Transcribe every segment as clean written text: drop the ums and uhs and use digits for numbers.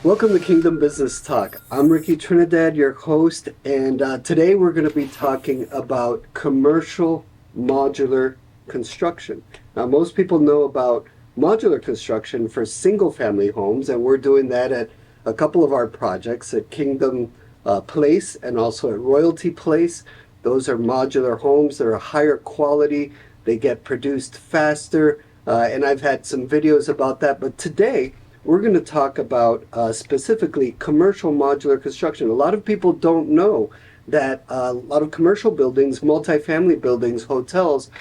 Welcome to Kingdom Business Talk. I'm Ricky Trinidad, your host, and today we're going to be talking about commercial modular construction. Now, most people know about modular construction for single-family homes, and we're doing that at a couple of our projects at Kingdom Place and also at Royalty Place. Those are modular homes. They're a higher quality. They get produced faster, and I've had some videos about that. But today, we're going to talk about specifically commercial modular construction. A lot of people don't know that a lot of commercial buildings, multifamily buildings, hotels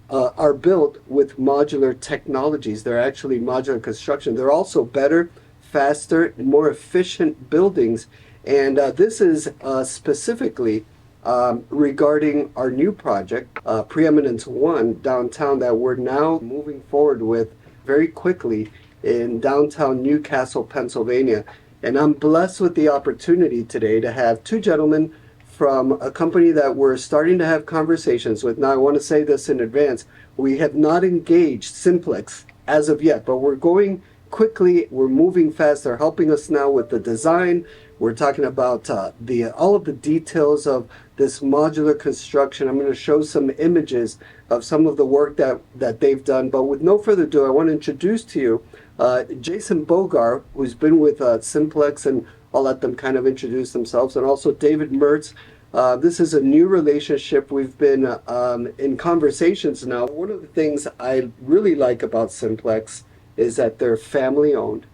are built with modular technologies. They're actually modular construction. They're also better, faster, more efficient buildings. And this is specifically regarding our new project, Preeminence 1 downtown, that we're now moving forward with very quickly in downtown Newcastle, Pennsylvania. And I'm blessed with the opportunity today to have two gentlemen from a company that we're starting to have conversations with. Now, I want to say this in advance. We have not engaged Simplex as of yet, but we're going quickly. We're moving fast. They're helping us now with the design. We're talking about all of the details of this modular construction. I'm going to show some images of some of the work that they've done. But with no further ado, I want to introduce to you Jason Bogar, who's been with Simplex, and I'll let them kind of introduce themselves, and also David Mertz. This is a new relationship. We've been in conversations now. One of the things I really like about Simplex is that they're family owned.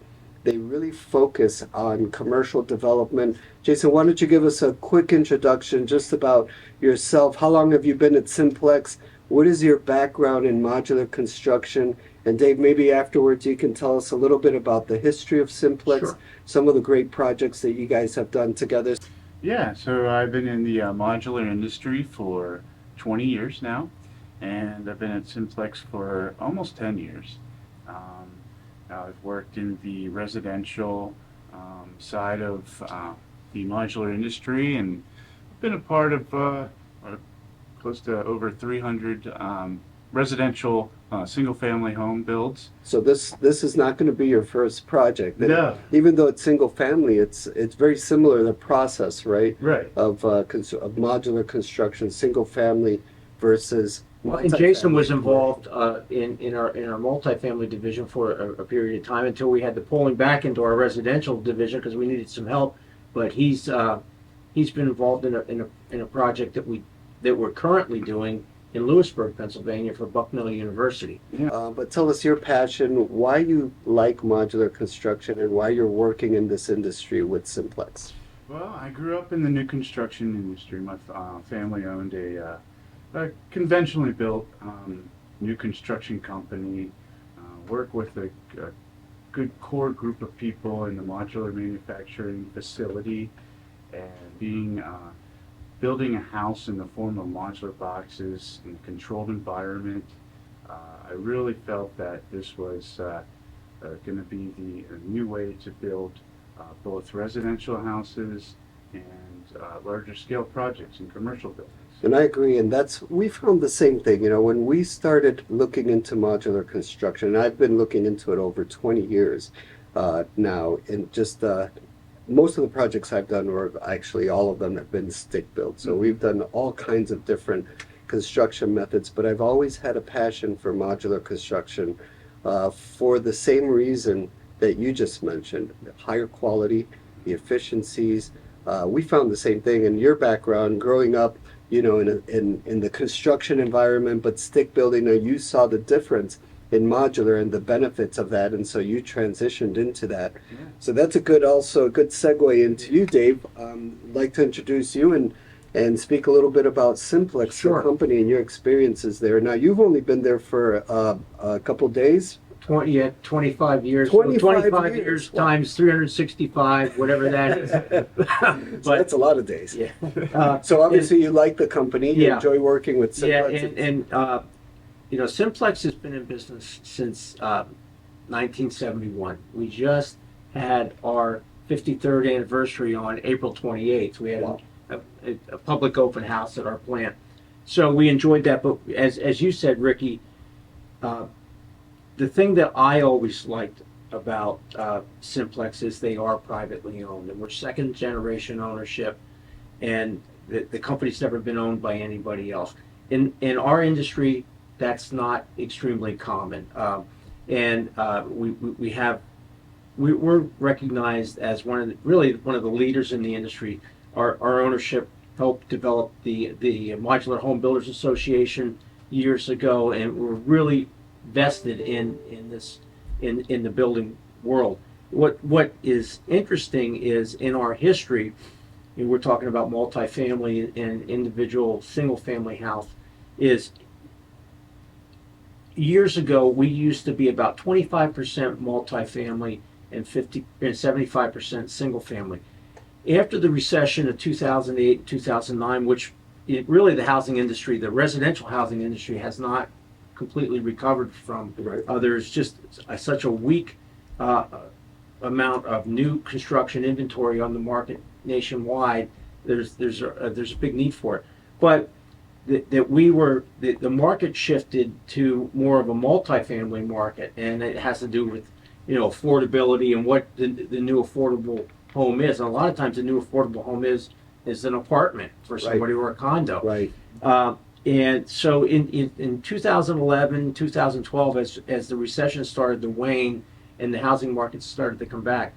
They really focus on commercial development. Jason, why don't you give us a quick introduction just about yourself? How long have you been at Simplex? What is your background in modular construction? And Dave, maybe afterwards you can tell us a little bit about the history of Simplex, Sure. some of the great projects that you guys have done together. Yeah, so I've been in the modular industry for 20 years now, and I've been at Simplex for almost 10 years. I've worked in the residential side of the modular industry, and been a part of close to over 300 residential single-family home builds. So this is not going to be your first project. No. Even though it's single family, it's very similar, the process, right? Right. Of modular construction, single family versus Well, and Jason was multifamily. involved in our multifamily division for a period of time until we had to pull him back into our residential division because we needed some help. But he's been involved in a project that we're currently doing in Lewisburg, Pennsylvania, for Bucknell University. But tell us your passion, why you like modular construction, and why you're working in this industry with Simplex. Well, I grew up in the new construction industry. My family owned a conventionally built new construction company. Work with a good core group of people in the modular manufacturing facility, and building a house in the form of modular boxes in a controlled environment. I really felt that this was going to be a new way to build both residential houses and larger scale projects and commercial buildings. And I agree, and we found the same thing. You know, when we started looking into modular construction, and I've been looking into it over 20 years now, and just most of the projects I've done, or actually all of them, have been stick built. So we've done all kinds of different construction methods, but I've always had a passion for modular construction for the same reason that you just mentioned: the higher quality, the efficiencies. We found the same thing in your background, growing up, you know, in the construction environment, but stick building. You saw the difference in modular and the benefits of that, and so you transitioned into that. Yeah. So that's a good segue into you, Dave. I'd like to introduce you and speak a little bit about Simplex, Sure. the company, and your experiences there. Now, you've only been there for a couple days. 25 years. 25 years. years times 365, whatever that is. So that's a lot of days. Yeah. So obviously you like the company. You Yeah. enjoy working with Yeah, Simplex. and you know, Simplex has been in business since 1971. We just had our 53rd anniversary on April 28th. We had Wow. a public open house at our plant. So we enjoyed that. But as you said, Ricky, the thing that I always liked about Simplex is they are privately owned, and we're second generation ownership, and the company's never been owned by anybody else. In our industry, that's not extremely common, and we're recognized as one of the leaders in the industry. Our ownership helped develop the Modular Home Builders Association years ago, and we're really vested in the building world. What is interesting is in our history, and we're talking about multifamily and individual single family house, is years ago we used to be about 25% multifamily and 75% single family. After the recession of 2008, 2009, which really the housing industry, the residential housing industry has not completely recovered from. Right. There's just such a weak amount of new construction inventory on the market nationwide. There's a big need for it, but the market shifted to more of a multifamily market, and it has to do with affordability and what the new affordable home is. And a lot of times the new affordable home is an apartment for somebody, or a condo. Right. And so in 2011, 2012, as the recession started to wane and the housing market started to come back,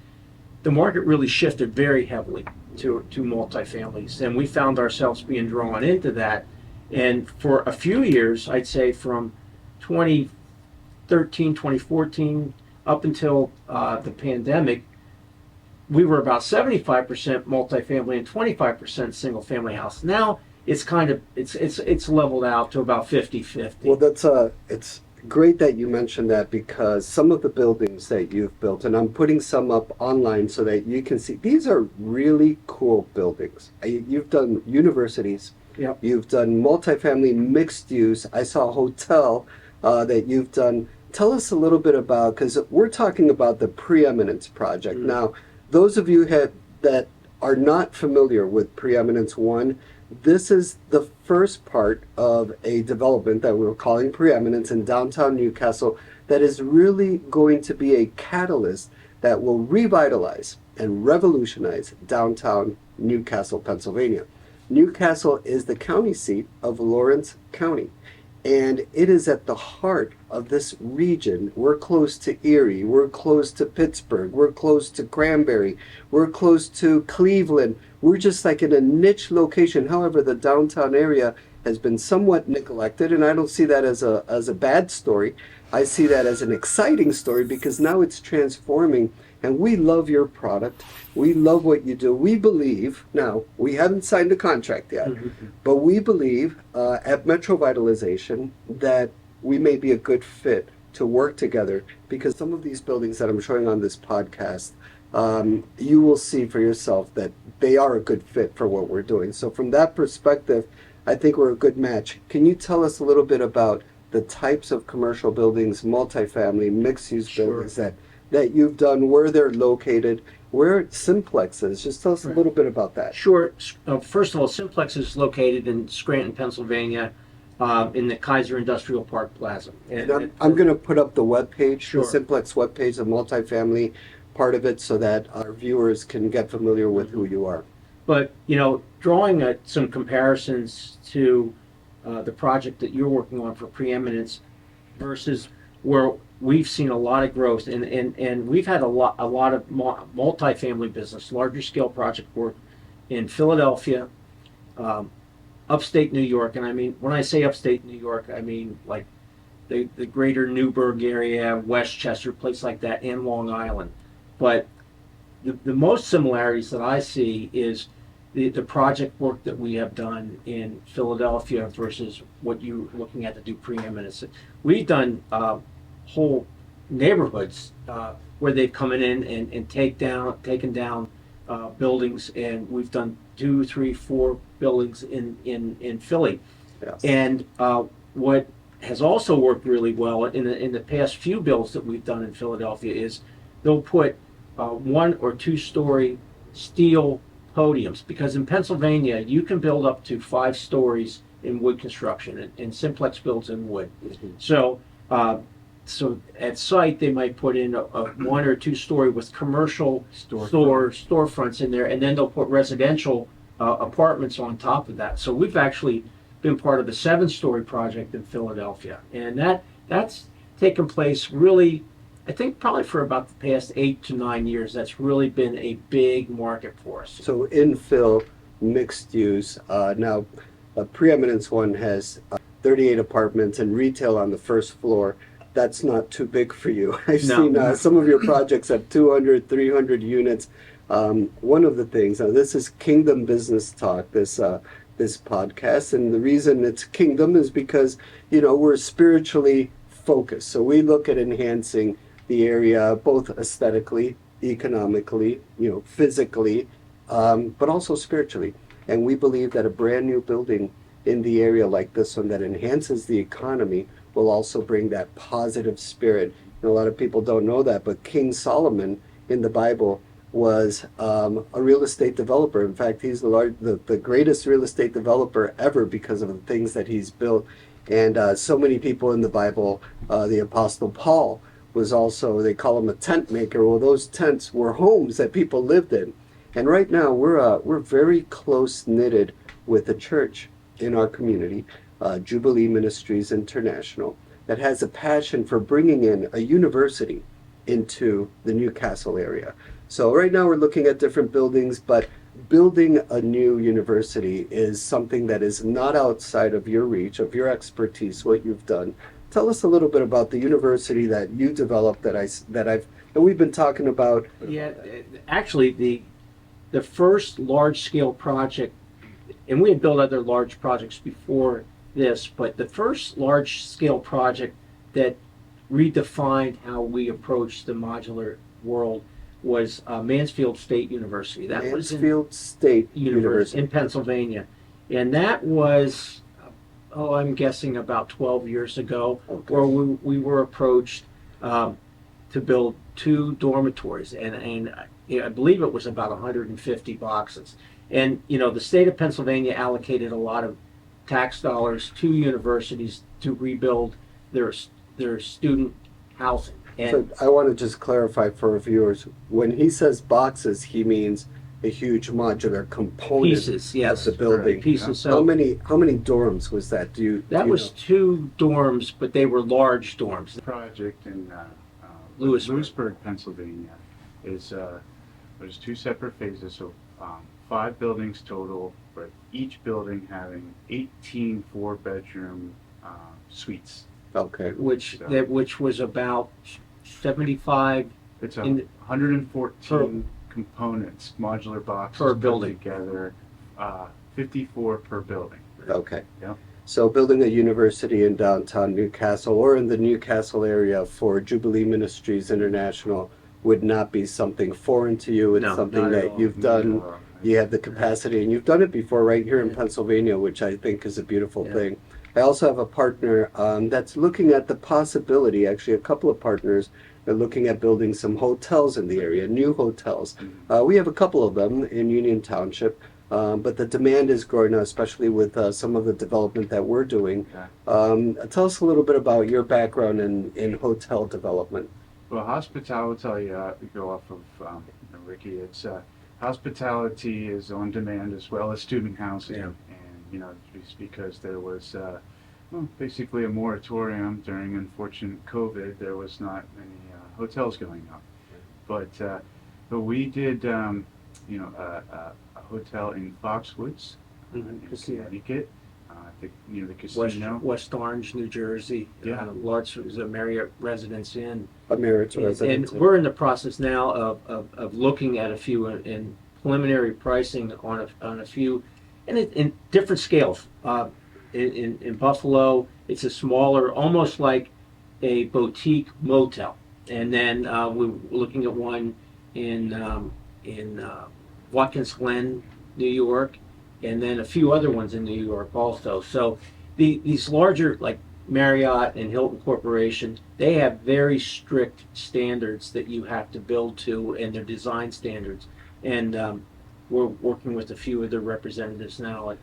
the market really shifted very heavily to multifamilies. And we found ourselves being drawn into that. And for a few years, I'd say from 2013, 2014, up until the pandemic, we were about 75% multifamily and 25% single family house. Now it's kind of it's leveled out to about 50-50. Well, it's great that you mentioned that, because some of the buildings that you've built, and I'm putting some up online so that you can see, these are really cool buildings. You've done universities. Yep. You've done multifamily mixed use. I saw a hotel that you've done. Tell us a little bit about, because we're talking about the Preeminence project. Mm-hmm. Now, those of you that are not familiar with Preeminence 1, this is the first part of a development that we're calling Preeminence in downtown Newcastle that is really going to be a catalyst that will revitalize and revolutionize downtown Newcastle, Pennsylvania. Newcastle is the county seat of Lawrence County, and it is at the heart of this region. We're close to Erie, we're close to Pittsburgh, we're close to Cranberry, we're close to Cleveland. We're just like in a niche location. However, the downtown area has been somewhat neglected, and I don't see that as a bad story. I see that as an exciting story, because now it's transforming, and we love your product. We love what you do. We believe, now, we haven't signed a contract yet, but we believe at Metrovitalization that we may be a good fit to work together, because some of these buildings that I'm showing on this podcast, you will see for yourself that they are a good fit for what we're doing. So from that perspective, I think we're a good match. Can you tell us a little bit about the types of commercial buildings, multifamily, mixed-use buildings that you've done, where they're located, where Simplex is? Just tell us a little bit about that. Sure. First of all, Simplex is located in Scranton, Pennsylvania, in the Kaiser Industrial Park Plaza. And I'm going to put up the webpage, Sure. the Simplex webpage, the multifamily part of it, so that our viewers can get familiar with who you are. But, drawing some comparisons to the project that you're working on for Preeminence versus where we've seen a lot of growth, and we've had a lot of multifamily business, larger scale project work in Philadelphia, upstate New York. And I mean, when I say upstate New York, I mean like the greater Newburgh area, Westchester, place like that, and Long Island. But the most similarities that I see is the project work that we have done in Philadelphia versus what you're looking at to do Preeminence. We've done whole neighborhoods where they've come in and taken down buildings, and we've done 2, 3, 4 buildings in Philly. Yes. And what has also worked really well in the past few builds that we've done in Philadelphia is they'll put 1 or 2 story steel podiums, because in Pennsylvania you can build up to 5 stories in wood construction, and Simplex builds in wood. Mhm. So so at site, they might put in a 1 or 2 story with commercial storefronts in there, and then they'll put residential apartments on top of that. So we've actually been part of a 7-story project in Philadelphia, and that's taken place really, I think probably for about the past 8 to 9 years. That's really been a big market for us. So infill, mixed use. Now, a Preeminence one has 38 apartments and retail on the first floor. That's not too big for you. I've No. seen some of your projects have 200, 300 units. One of the things, now this is Kingdom Business Talk, this podcast, and the reason it's Kingdom is because, we're spiritually focused. So we look at enhancing the area both aesthetically, economically, physically, but also spiritually. And we believe that a brand new building in the area like this one that enhances the economy will also bring that positive spirit. And a lot of people don't know that, but King Solomon in the Bible was a real estate developer. In fact, he's the greatest real estate developer ever because of the things that he's built. And so many people in the Bible, the Apostle Paul was also, they call him a tent maker. Well, those tents were homes that people lived in. And right now we're very close knitted with a church in our community, Jubilee Ministries International, that has a passion for bringing in a university into the Newcastle area. So right now we're looking at different buildings, but building a new university is something that is not outside of your reach, of your expertise, what you've done. Tell us a little bit about the university that you developed that we've been talking about. Yeah, actually, the first large-scale project, and we had built other large projects before this, but the first large-scale project that redefined how we approach the modular world was Mansfield State University. That was Mansfield State University in Pennsylvania, and that was, I'm guessing about 12 years ago, Okay. where we were approached to build 2 dormitories, and I believe it was about 150 boxes. And the state of Pennsylvania allocated a lot of tax dollars to universities to rebuild their student housing. And So I want to just clarify for our viewers, when he says boxes, he means a huge modular component pieces, yes, of the building. pieces. How So many dorms was that? Do that you was know? 2 dorms, but they were large dorms. Project in Lewisburg. Pennsylvania, is there's 2 separate phases, so 5 buildings total, but each building having 18 4-bedroom suites. Okay. Which was about 75 It's In the- 114 components, modular boxes Per put building. together, 54 per building. Okay. Yeah. So building a university in downtown Newcastle or in the Newcastle area for Jubilee Ministries International would not be something foreign to you. It's No, something not at that all. you've done. You have the capacity, and you've done it before right here in Yeah. Pennsylvania, which I think is a beautiful Yeah. thing. I also have a partner that's looking at the possibility, actually a couple of partners are looking at building some hotels in the area, new hotels. We have a couple of them in Union Township, but the demand is growing now, especially with some of the development that we're doing. Tell us a little bit about your background in hotel development. Well, hospitality, go off of Ricky, it's hospitality is on demand as well as student housing. Yeah. And, just because there was basically a moratorium during unfortunate COVID, there was not any hotels going up. But we did, a hotel in Foxwoods, in Connecticut, near the casino. West Orange, New Jersey. Yeah. Large, it was a Marriott Residence Inn. A Marriott resident. And we're in the process now of looking at a few in preliminary pricing on a few, and in different scales. In Buffalo, it's a smaller, almost like a boutique motel. And then we're looking at one in Watkins Glen, New York, and then a few other ones in New York also. So these larger, like Marriott and Hilton Corporation, they have very strict standards that you have to build to, and their design standards. And we're working with a few of their representatives now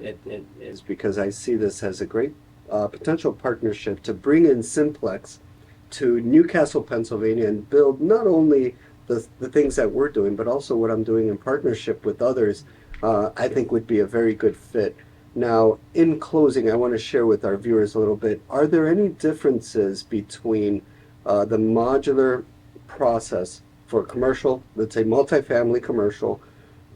Is because I see this as a great potential partnership to bring in Simplex to Newcastle, Pennsylvania, and build not only the things that we're doing, but also what I'm doing in partnership with others, I think would be a very good fit. Now, in closing, I want to share with our viewers a little bit. Are there any differences between the modular process for commercial, let's say multifamily commercial,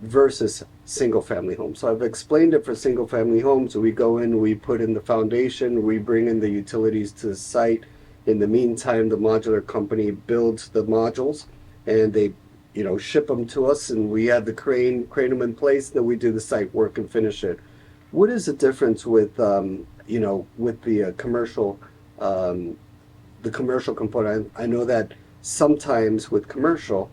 versus single family homes? So I've explained it for single family homes. We go in, we put in the foundation, we bring in the utilities to the site. In the meantime, the modular company builds the modules and they ship them to us, and we have the crane them in place, then we do the site work and finish it. What is the difference with with the commercial component? I know that sometimes with commercial,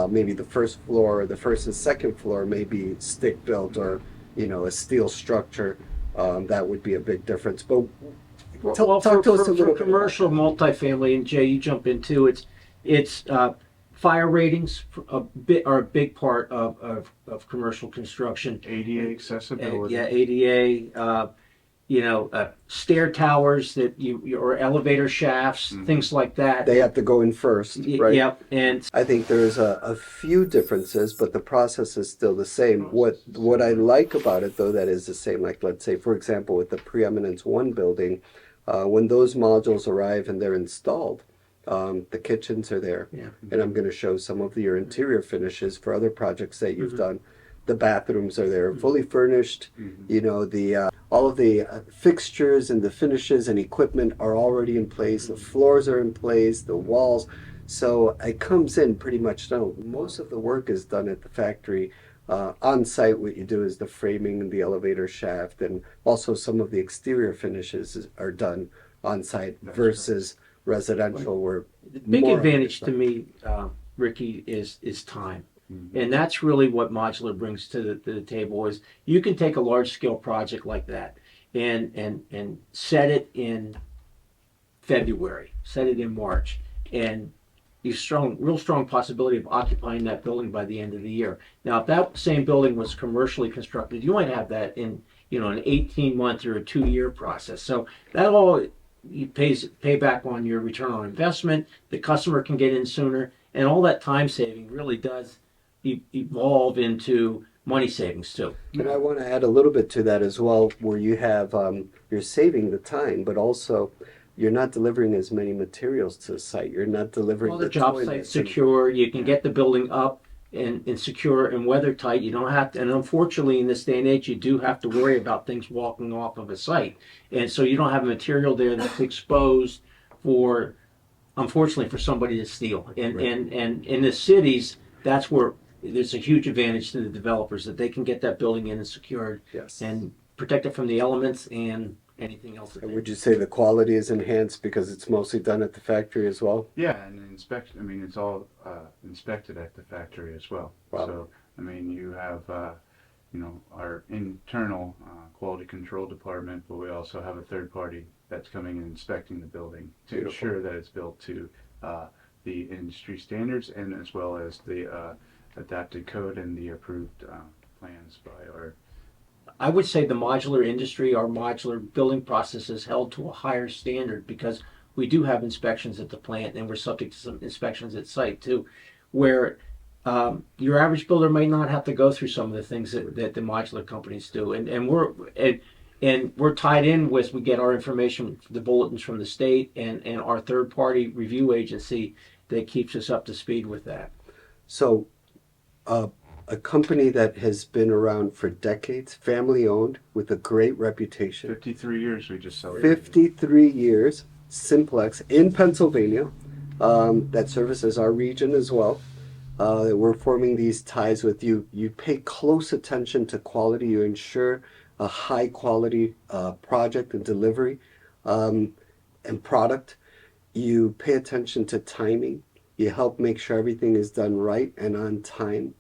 maybe the first floor or the first and second floor may be stick built or a steel structure. That would be a big difference. But talk to us a little bit. For commercial multifamily, and Jay, you jump in too. It's fire ratings are a big part of commercial construction. ADA accessibility. Yeah, ADA. Stair towers or elevator shafts, things like that. They have to go in first, right? Yep. And I think there's a few differences, but the process is still the same. What I like about it, though, that is the same. Like, let's say, for example, with the Preeminence 1 building, when those modules arrive and they're installed, the kitchens are there. Yeah. And I'm going to show some of your interior finishes for other projects that you've done. The bathrooms are there, fully furnished. The all of the fixtures and the finishes and equipment are already in place. The floors are in place, the walls. So it comes in pretty much done. Most of the work is done at the factory. On site, what you do is the framing and the elevator shaft, and also some of the exterior finishes are done on site versus residential. Where the big advantage to me, Ricky, is time. And that's really what modular brings to the table. Is you can take a large scale project like that and set it in February, set it in March, and real strong possibility of occupying that building by the end of the year. Now, if that same building was commercially constructed, you might have that in an 18-month or a 2-year process. So that all you pay back on your return on investment. The customer can get in sooner, and all that time saving really does evolve into money savings too. And I want to add a little bit to that as well, where you have you're saving the time, but also you're not delivering as many materials to the site. You're not delivering the job site's secure. You can get the building up and secure and weather tight. You don't have to, and unfortunately in this day and age, you do have to worry about things walking off of a site. And so you don't have material there that's exposed unfortunately for somebody to steal. And in the cities, that's where there's a huge advantage to the developers that they can get that building in and secured and protect it from the elements and anything else. And would you say the quality is enhanced because it's mostly done at the factory as well? Yeah, and it's all inspected at the factory as well. Wow. So, you have, our internal quality control department, but we also have a third party that's coming and inspecting the building to ensure that it's built to the industry standards and as well as the adapted code and the approved plans by our. I would say the modular industry, our modular building process is held to a higher standard because we do have inspections at the plant and we're subject to some inspections at site too, where your average builder might not have to go through some of the things that the modular companies do. And we're tied in with, we get our information, the bulletins from the state and our third party review agency that keeps us up to speed with that. So a company that has been around for decades, family owned, with a great reputation. 53 years we just celebrated. 53 years, Simplex in Pennsylvania, that services our region as well. We're forming these ties with you. You pay close attention to quality. You ensure a high quality project and delivery and product. You pay attention to timing. You help make sure everything is done right and on time.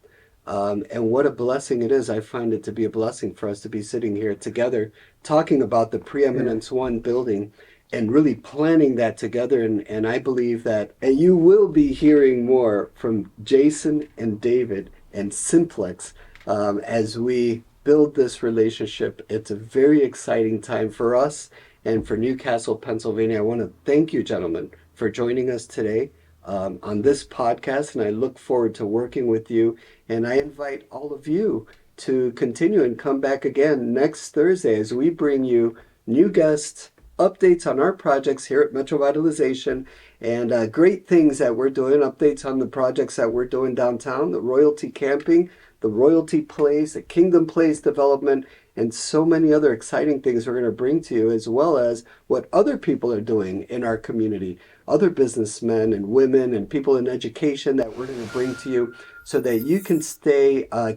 And what a blessing it is. I find it to be a blessing for us to be sitting here together talking about the Preeminence 1 building and really planning that together. And I believe that and you will be hearing more from Jason and David and Simplex as we build this relationship. It's a very exciting time for us and for Newcastle, Pennsylvania. I want to thank you, gentlemen, for joining us today on this podcast, and I look forward to working with you. And I invite all of you to continue and come back again next Thursday as we bring you new guests, updates on our projects here at Metrovitalization, and great things that we're doing, updates on the projects that we're doing downtown, the Royalty Camping, the Royalty Place, the Kingdom Place development, and so many other exciting things we're going to bring to you, as well as what other people are doing in our community, other businessmen and women and people in education that we're going to bring to you so that you can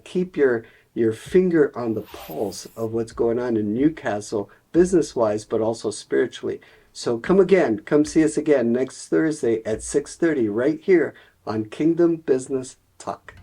keep your finger on the pulse of what's going on in Newcastle, business-wise, but also spiritually. So come see us again next Thursday at 6:30 right here on Kingdom Business Talk.